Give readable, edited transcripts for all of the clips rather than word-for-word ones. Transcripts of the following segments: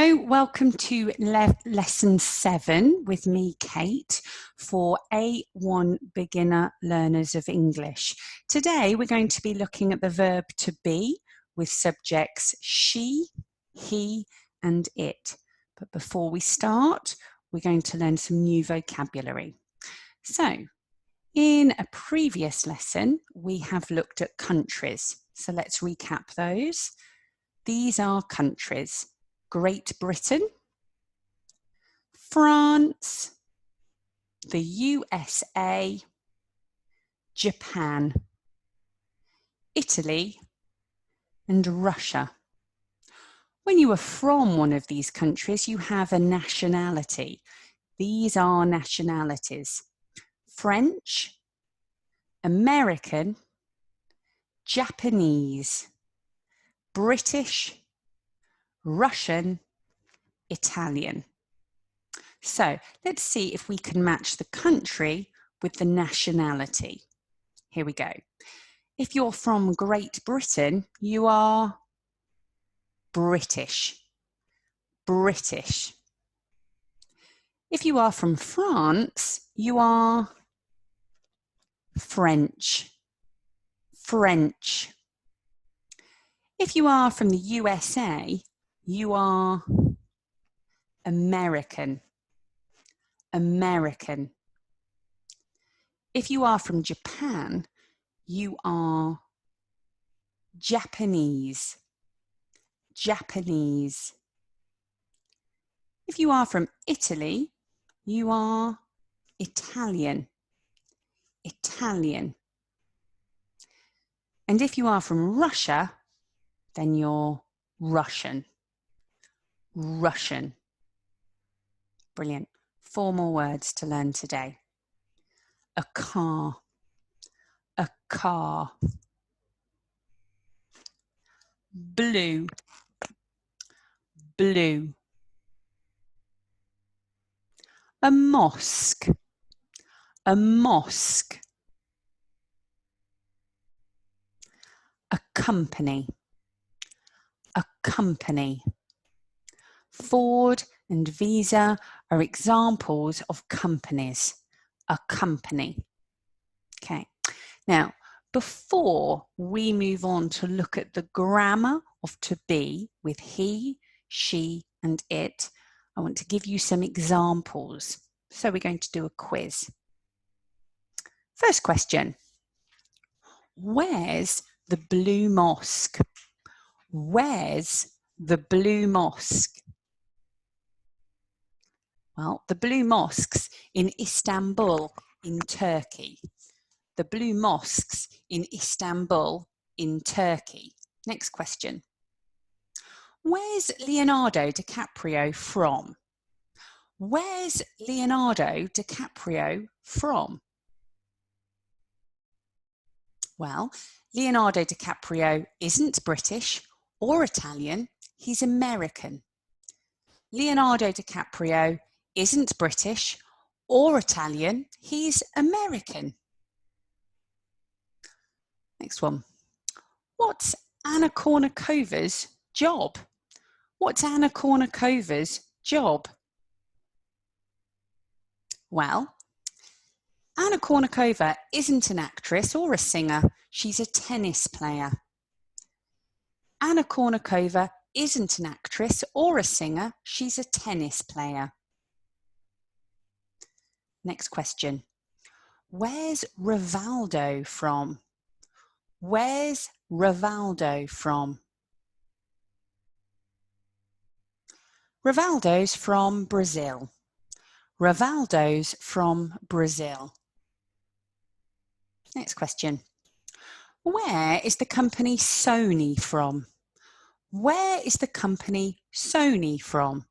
Hello, welcome to lesson 7 with me, Kate, for A1 beginner learners of English. Today we're going to be looking at the verb to be with subjects she, he and it. But before we start, we're going to learn some new vocabulary. So, in a previous lesson, we have looked at countries. So let's recap those. These are countries: Great Britain, France, the USA, Japan, Italy, and Russia. When you are from one of these countries, you have a nationality. These are nationalities: French, American, Japanese, British, Russian, Italian. So let's see if we can match the country with the nationality. Here we go. If you're from Great Britain, you are British. British. If you are from France, you are French. French. If you are from the USA, you are American. American. If you are from Japan, you are Japanese. Japanese. If you are from Italy, you are Italian. Italian. And if you are from Russia, then you're Russian. Russian. Brilliant. 4 more words to learn today. A car. A car. Blue. Blue. A mosque. A mosque. A company. A company. Ford and Visa are examples of companies. A company. Okay. Now, before we move on to look at the grammar of to be with he, she, and it, I want to give you some examples. So we're going to do a quiz. First question. Where's the blue mosque? Where's the blue mosque? Well, the blue mosque's in Istanbul, in Turkey. The blue mosques in Istanbul, in Turkey. Next question. Where's Leonardo DiCaprio from? Where's Leonardo DiCaprio from? Well, Leonardo DiCaprio isn't British or Italian, he's American. Leonardo DiCaprio isn't British or Italian, he's American. Next one. What's Anna Kournikova's job? What's Anna Kournikova's job? Well, Anna Kournikova isn't an actress or a singer, she's a tennis player. Anna Kournikova isn't an actress or a singer, she's a tennis player. Next question. Where's Rivaldo from? Where's Rivaldo from? Rivaldo's from Brazil. Rivaldo's from Brazil. Next question. Where is the company Sony from? Where is the company Sony from?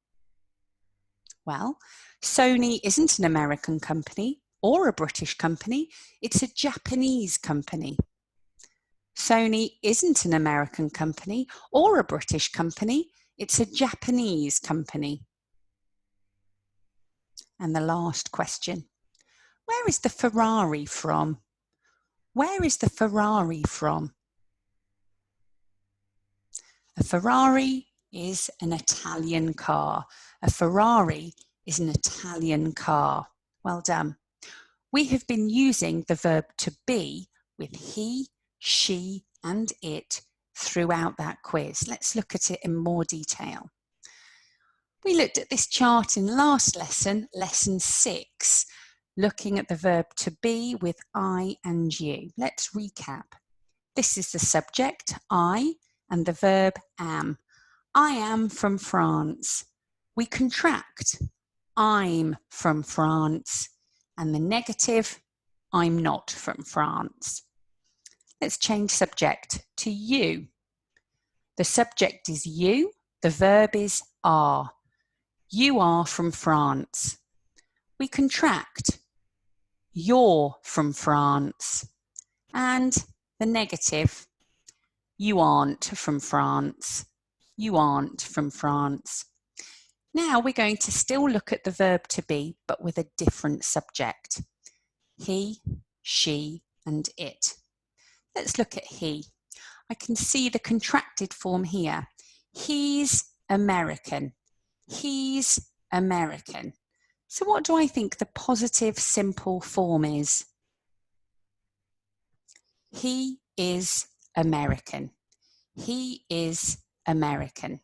Well, Sony isn't an American company or a British company, it's a Japanese company. Sony isn't an American company or a British company, it's a Japanese company. And the last question. Where is the Ferrari from? Where is the Ferrari from? A Ferrari is an Italian car. A Ferrari is an Italian car. Well done. We have been using the verb to be with he, she, and it throughout that quiz. Let's look at it in more detail. We looked at this chart in last lesson, lesson 6, looking at the verb to be with I and you. Let's recap. This is the subject, I, and the verb am. I am from France. We contract, I'm from France. And the negative, I'm not from France. Let's change subject to you. The subject is you, the verb is are. You are from France. We contract, you're from France. And the negative, you aren't from France. You aren't from France. Now we're going to still look at the verb to be, but with a different subject. He, she, and it. Let's look at he. I can see the contracted form here. He's American. He's American. So what do I think the positive simple form is? He is American. He is American.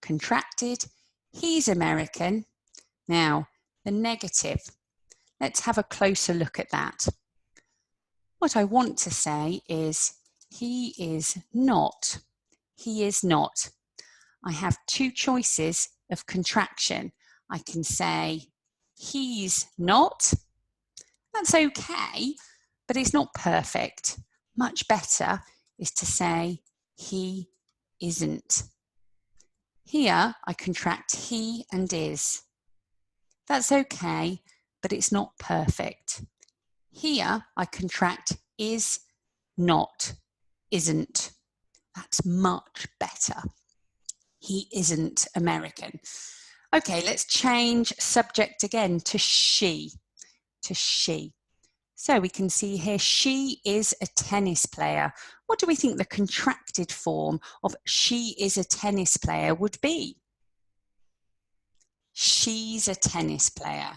Contracted, he's American. Now, the negative. Let's have a closer look at that. What I want to say is he is not. He is not. I have two choices of contraction. I can say he's not. That's okay, but it's not perfect. Much better is to say he isn't. Here I contract he and is. That's okay, but it's not perfect. Here I contract is, not, isn't. That's much better. He isn't American. Okay, let's change subject again to she. To she. So we can see here, she is a tennis player. What do we think the contracted form of she is a tennis player would be? She's a tennis player.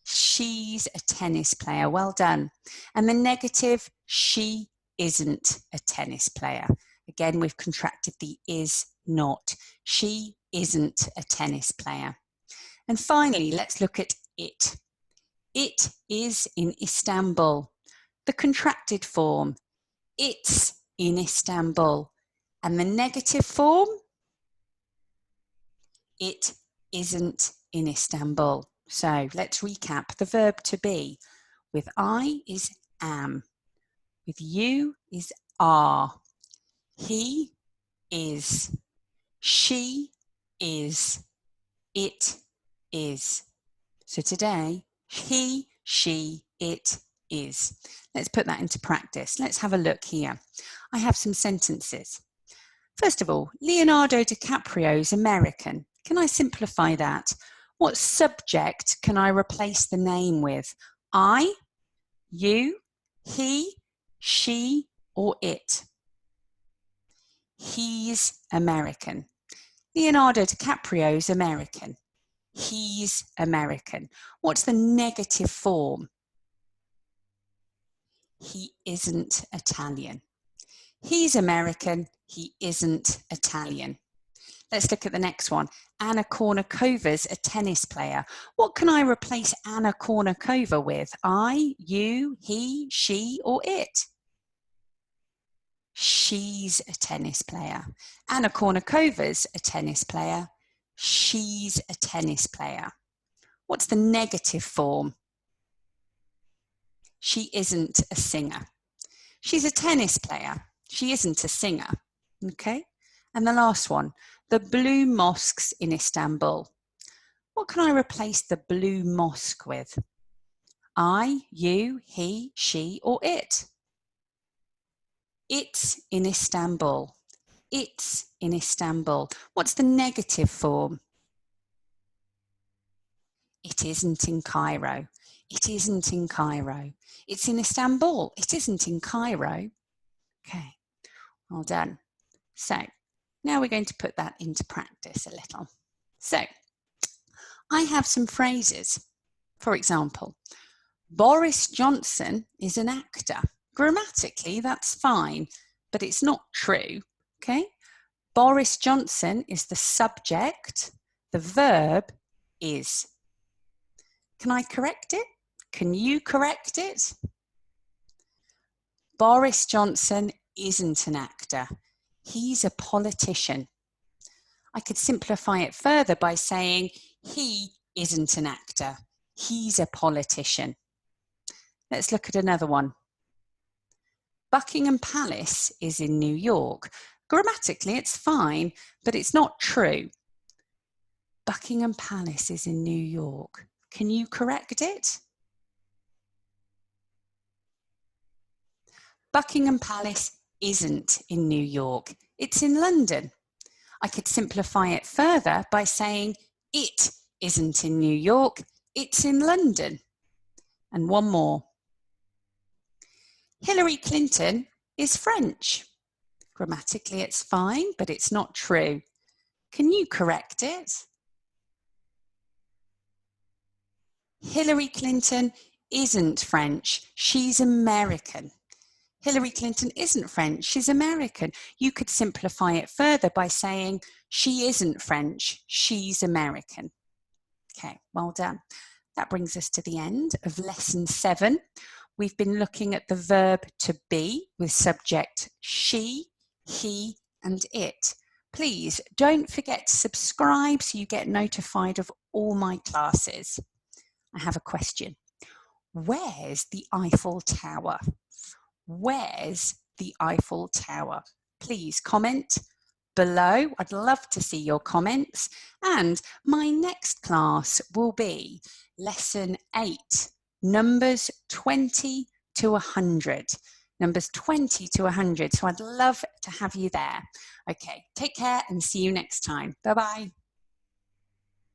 She's a tennis player. Well done. And the negative, she isn't a tennis player. Again, we've contracted the is not. She isn't a tennis player. And finally, let's look at it. It is in Istanbul. The contracted form, it's in Istanbul. And the negative form, it isn't in Istanbul. So let's recap the verb to be. With I is am. With you is are. He is. She is. It is. So today, he, she, it is. Let's put that into practice. Let's have a look here. I have some sentences. First of all, Leonardo DiCaprio's American. Can I simplify that? What subject can I replace the name with? I, you, he, she, or it? He's American. Leonardo DiCaprio's American. He's American. What's the negative form? He isn't Italian. He's American. He isn't Italian. Let's look at the next one. Anna Kournikova's a tennis player. What can I replace Anna Kournikova with? I, you, he, she, or it? She's a tennis player. Anna Kournikova's a tennis player. She's a tennis player. What's the negative form? She isn't a singer. She's a tennis player. She isn't a singer. Okay? And the last one, the blue mosques in Istanbul. What can I replace the blue mosque with? I, you, he, she, or it? It's in Istanbul. It's in Istanbul. What's the negative form? It isn't in Cairo. It isn't in Cairo. It's in Istanbul. It isn't in Cairo. Okay, well done. So, Now we're going to put that into practice a little. So, I have some phrases. For example, Boris Johnson is an actor. Grammatically, that's fine, but it's not true, okay? Boris Johnson is the subject. The verb is. Can I correct it? Can you correct it? Boris Johnson isn't an actor. He's a politician. I could simplify it further by saying he isn't an actor. He's a politician. Let's look at another one. Buckingham Palace is in New York. Grammatically, it's fine, but it's not true. Buckingham Palace is in New York. Can you correct it? Buckingham Palace isn't in New York. It's in London. I could simplify it further by saying it isn't in New York. It's in London. And one more. Hillary Clinton is French. Grammatically, it's fine, but it's not true. Can you correct it? Hillary Clinton isn't French. She's American. Hillary Clinton isn't French. She's American. You could simplify it further by saying she isn't French. She's American. Okay, well done. That brings us to the end of lesson 7. We've been looking at the verb to be with subject she, he, and it. Please don't forget to subscribe so you get notified of all my classes. I have a question. Where's the Eiffel Tower? Where's the Eiffel Tower? Please comment below. I'd love to see your comments. And my next class will be lesson 8, numbers 20 to 100. Numbers 20 to 100. So I'd love to have you there. Okay, take care and see you next time. Bye-bye.